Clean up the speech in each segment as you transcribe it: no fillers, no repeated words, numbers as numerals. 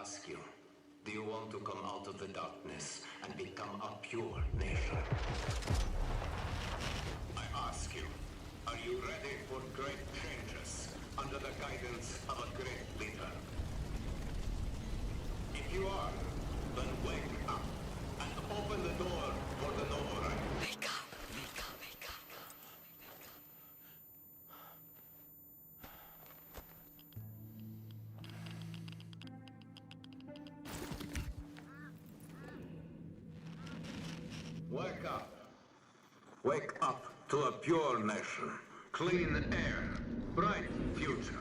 ask you, do you want to come out of the darkness and become a pure nation? I ask you, are you ready for great changes under the guidance of a great leader? If you are, then wake up and open the door for the noble right. Wake up, wake up, wake up. Wake up. Wake up to a pure nation. Clean air. Bright future.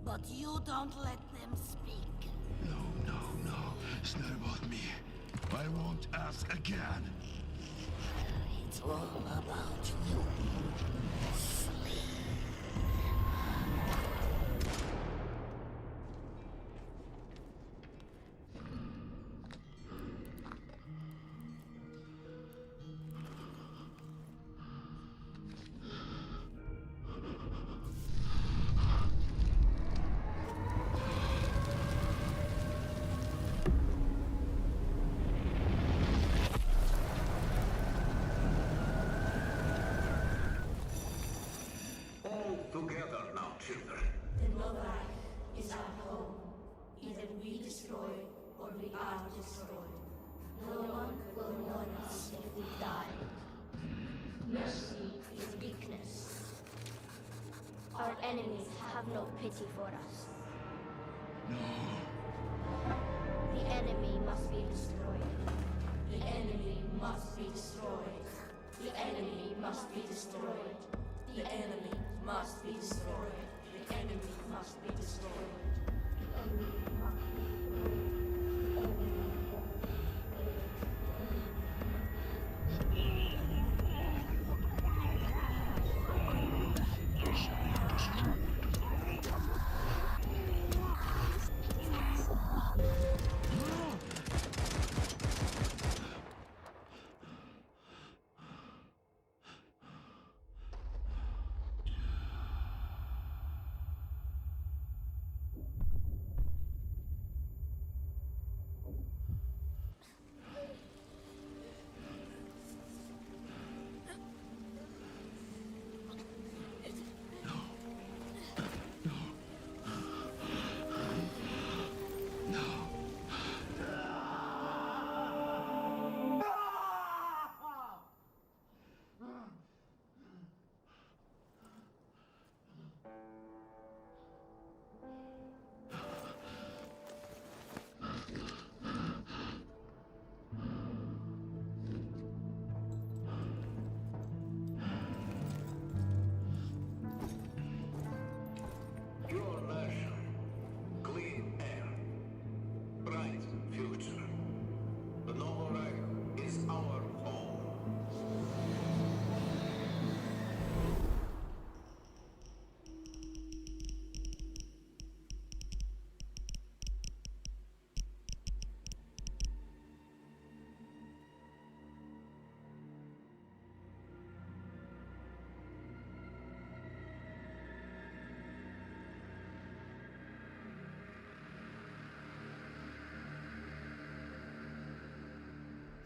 But you don't let them speak. No. It's not about me. I won't ask again. It's all about you. Sleep. Together now, children. The Novak is our home. Either we destroy or we are destroyed. No one will mourn us if we die. Mercy is weakness. Our enemies have no pity for us. No. The enemy must be destroyed. The enemy must be destroyed. The enemy must be destroyed. The enemy must be destroyed. The enemy must be destroyed. The enemy must be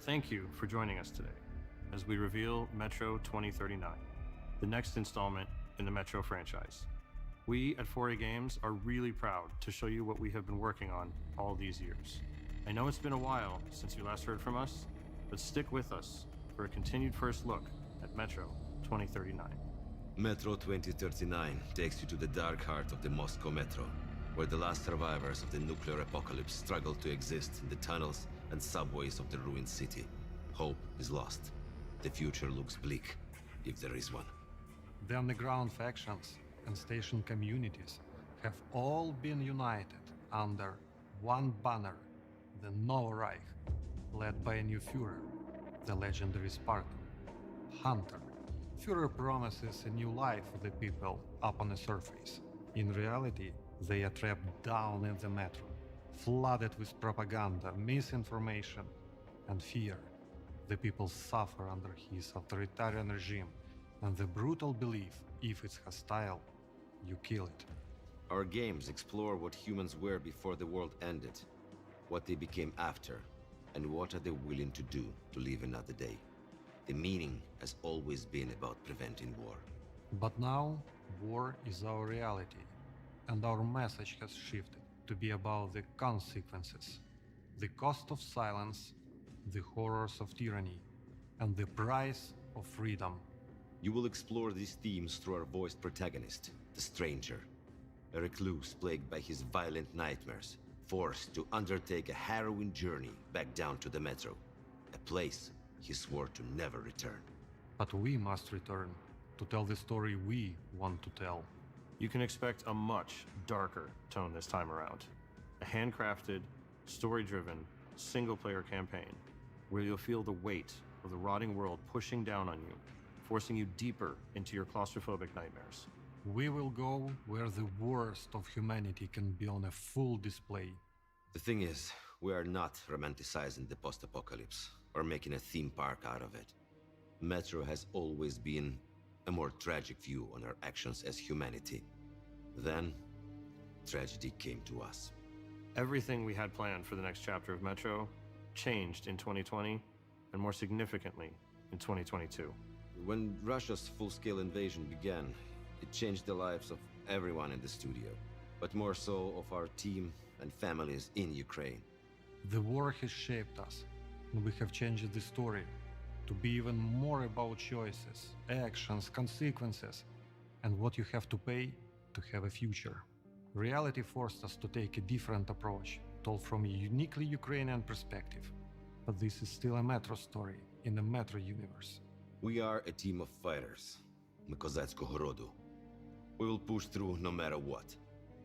Thank you for joining us today as we reveal Metro 2039, the next installment in the Metro franchise. We at 4A Games are really proud to show you what we have been working on all these years. I know it's been a while since you last heard from us, but stick with us for a continued first look at Metro 2039. Metro 2039 takes you to the dark heart of the Moscow Metro, where the last survivors of the nuclear apocalypse struggle to exist in the tunnels and subways of the ruined city. Hope is lost. The future looks bleak, if there is one. The underground factions and station communities have all been united under one banner, the Novo Reich, led by a new Führer, the legendary Spartan, Hunter. Führer promises a new life for the people up on the surface. In reality, they are trapped down in the metro, flooded with propaganda, misinformation, and fear. The people suffer under his authoritarian regime and the brutal belief, if it's hostile, you kill it. Our games explore what humans were before the world ended, what they became after, and what are they willing to do to live another day. The meaning has always been about preventing war. But now, war is our reality, and our message has shifted to be about the consequences, the cost of silence, the horrors of tyranny, and the price of freedom. You will explore these themes through our voiced protagonist, the Stranger, a recluse plagued by his violent nightmares, forced to undertake a harrowing journey back down to the Metro, a place he swore to never return. But we must return to tell the story we want to tell. You can expect a much darker tone this time around. A handcrafted, story-driven, single-player campaign where you'll feel the weight of the rotting world pushing down on you, forcing you deeper into your claustrophobic nightmares. We will go where the worst of humanity can be on a full display. The thing is, we are not romanticizing the post-apocalypse or making a theme park out of it. Metro has always been a more tragic view on our actions as humanity. Then, tragedy came to us. Everything we had planned for the next chapter of Metro changed in 2020, and more significantly, in 2022. When Russia's full-scale invasion began, it changed the lives of everyone in the studio, but more so of our team and families in Ukraine. The war has shaped us, and we have changed the story to be even more about choices, actions, consequences, and what you have to pay to have a future. Reality forced us to take a different approach, told from a uniquely Ukrainian perspective. But this is still a Metro story in the Metro universe. We are a team of fighters, my kозацького роду. We will push through no matter what.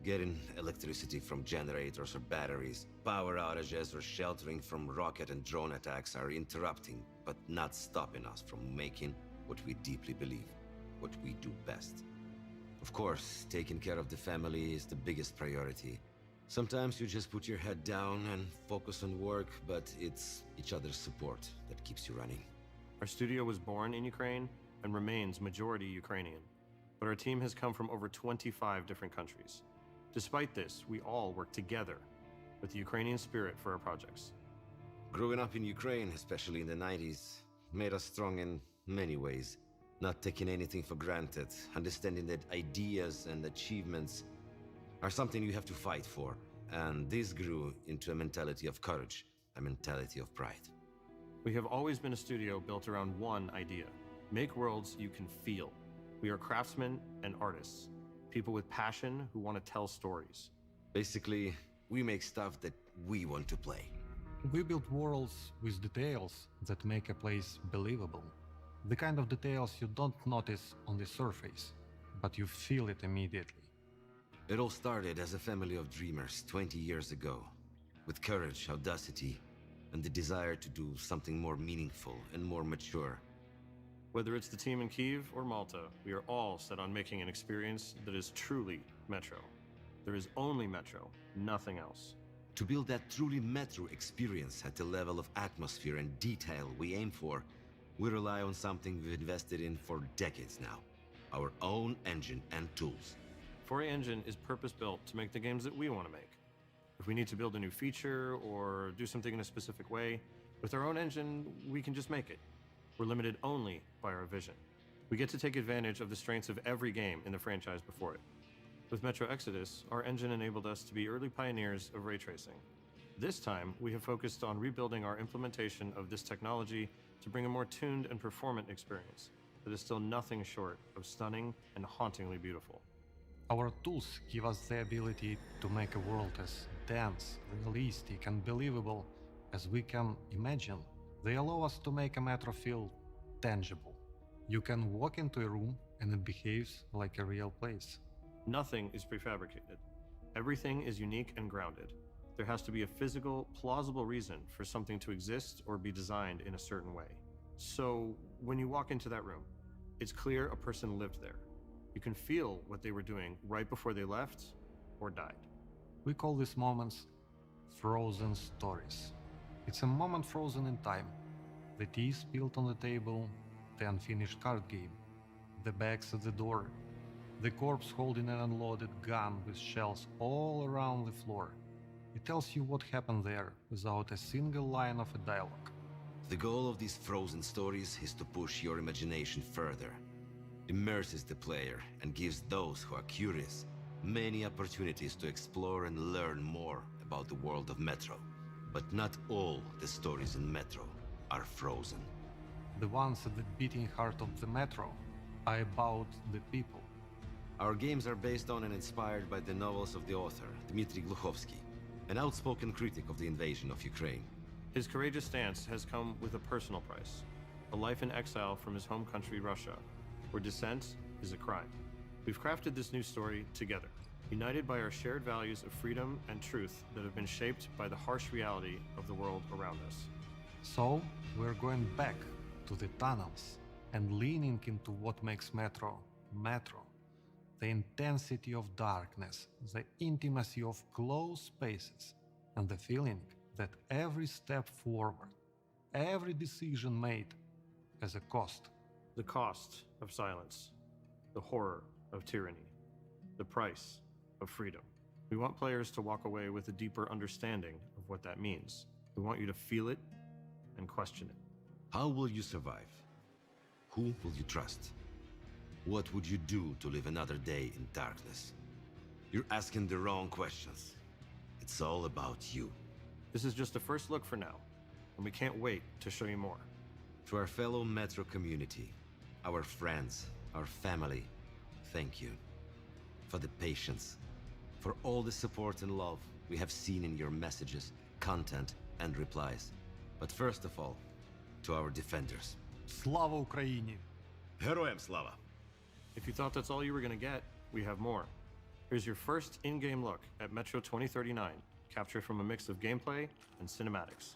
Getting electricity from generators or batteries, power outages or sheltering from rocket and drone attacks are interrupting, but not stopping us from making what we deeply believe, what we do best. Of course, taking care of the family is the biggest priority. Sometimes you just put your head down and focus on work, but it's each other's support that keeps you running. Our studio was born in Ukraine and remains majority Ukrainian, but our team has come from over 25 different countries. Despite this, we all work together with the Ukrainian spirit for our projects. Growing up in Ukraine, especially in the 90s, made us strong in many ways. Not taking anything for granted, understanding that ideas and achievements are something you have to fight for. And this grew into a mentality of courage, a mentality of pride. We have always been a studio built around one idea: make worlds you can feel. We are craftsmen and artists, people with passion who want to tell stories. Basically, we make stuff that we want to play. We build worlds with details that make a place believable. The kind of details you don't notice on the surface, but you feel it immediately. It all started as a family of dreamers 20 years ago, with courage, audacity, and the desire to do something more meaningful and more mature. Whether it's the team in Kyiv or Malta, we are all set on making an experience that is truly Metro. There is only Metro, nothing else. To build that truly Metro experience at the level of atmosphere and detail we aim for, we rely on something we've invested in for decades now: our own engine and tools. 4A Engine is purpose-built to make the games that we want to make. If we need to build a new feature or do something in a specific way, With our own engine, we can just make it. We're limited only by our vision. We get to take advantage of the strengths of every game in the franchise before it. With Metro Exodus, our engine enabled us to be early pioneers of ray tracing. This time, we have focused on rebuilding our implementation of this technology to bring a more tuned and performant experience that is still nothing short of stunning and hauntingly beautiful. Our tools give us the ability to make a world as dense, realistic, and believable as we can imagine. They allow us to make a metro feel tangible. You can walk into a room and it behaves like a real place. Nothing is prefabricated. Everything is unique and grounded. There has to be a physical, plausible reason for something to exist or be designed in a certain way. So, when you walk into that room, it's clear a person lived there. You can feel what they were doing right before they left or died. We call these moments frozen stories. It's a moment frozen in time. The tea spilled on the table, the unfinished card game, the bags at the door, the corpse holding an unloaded gun with shells all around the floor. It tells you what happened there without a single line of a dialogue. The goal of these frozen stories is to push your imagination further. Immerses the player and gives those who are curious many opportunities to explore and learn more about the world of Metro. But not all the stories in Metro are frozen. The ones at the beating heart of the Metro are about the people. Our games are based on and inspired by the novels of the author, Dmitry Gluchovsky, an outspoken critic of the invasion of Ukraine. His courageous stance has come with a personal price, a life in exile from his home country, Russia, where dissent is a crime. We've crafted this new story together, united by our shared values of freedom and truth that have been shaped by the harsh reality of the world around us. So, we're going back to the tunnels and leaning into what makes Metro, Metro. The intensity of darkness, the intimacy of closed spaces, and the feeling that every step forward, every decision made has a cost. The cost of silence, the horror of tyranny, the price of freedom. We want players to walk away with a deeper understanding of what that means. We want you to feel it and question it. How will you survive? Who will you trust? What would you do to live another day in darkness? You're asking the wrong questions. It's all about you. This is just a first look for now, and we can't wait to show you more. To our fellow Metro community, our friends, our family, thank you. For the patience, for all the support and love we have seen in your messages, content, and replies. But first of all, to our defenders. Слава Україні! Героям слава! If you thought that's all you were going to get, we have more. Here's your first in-game look at Metro 2039, captured from a mix of gameplay and cinematics.